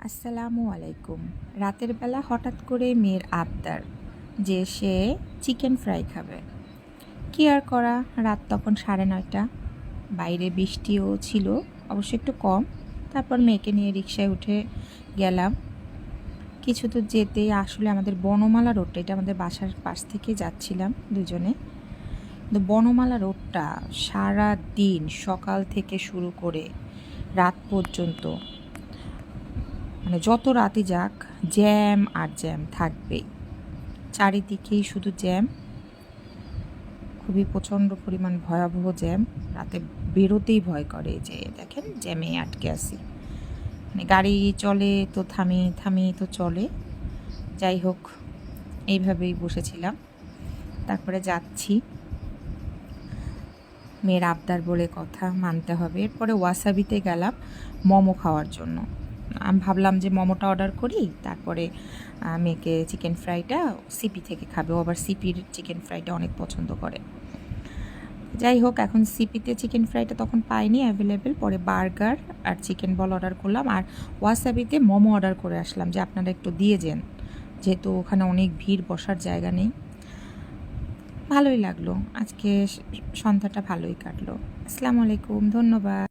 আসসালামু আলাইকুম। রাতের বেলা হঠাৎ করে মেয়ের আবদার যে সে চিকেন ফ্রাই খাবে। কি আর করা, রাত তখন 9:30। বাইরে বৃষ্টিও ছিল, অবশ্য একটু কম। তারপর মেয়েকে নিয়ে রিকশায় উঠে গেলাম। কিছু দূর যেতেই আসলে আমাদের বনমালা রোডটা, এটা আমাদের বাসার পাশ থেকে যাচ্ছিলাম দুজনে। কিন্তু বনমালা রোডটা সারা দিন সকাল থেকে শুরু করে রাত পর্যন্ত, মানে যত রাতই যাক জ্যাম আর জ্যাম থাকবেই। চারিদিকেই শুধু জ্যাম, খুবই প্রচণ্ড পরিমাণ ভয়াবহ জ্যাম। রাতে বেরোতেই ভয় করে, যে দেখেন জ্যামে আটকে আছি। মানে গাড়ি চলে তো থামি, থামি তো চলে। যাই হোক, এইভাবেই বসেছিলাম। তারপরে যাচ্ছি, মেয়ের আবদার বলে কথা, মানতে হবে। এরপরে ওয়াসাবিতে গেলাম মোমো খাওয়ার জন্য। আমি ভাবলাম যে মোমোটা অর্ডার করি, তারপরে মেয়েকে চিকেন ফ্রাইটা সিপি থেকে খাবে। ও আবার সিপির চিকেন ফ্রাইটা অনেক পছন্দ করে। যাই হোক, এখন সিপিতে চিকেন ফ্রাইটা তখন পাইনি অ্যাভেলেবেল। পরে বার্গার আর চিকেন বল অর্ডার করলাম, আর ওয়াসাবিতে মোমো অর্ডার করে আসলাম যে আপনারা একটু দিয়ে যান, যেহেতু ওখানে অনেক ভিড়, বসার জায়গা নেই। ভালোই লাগলো, আজকে সন্ধ্যাটা ভালোই কাটলো। আসসালামু আলাইকুম, ধন্যবাদ।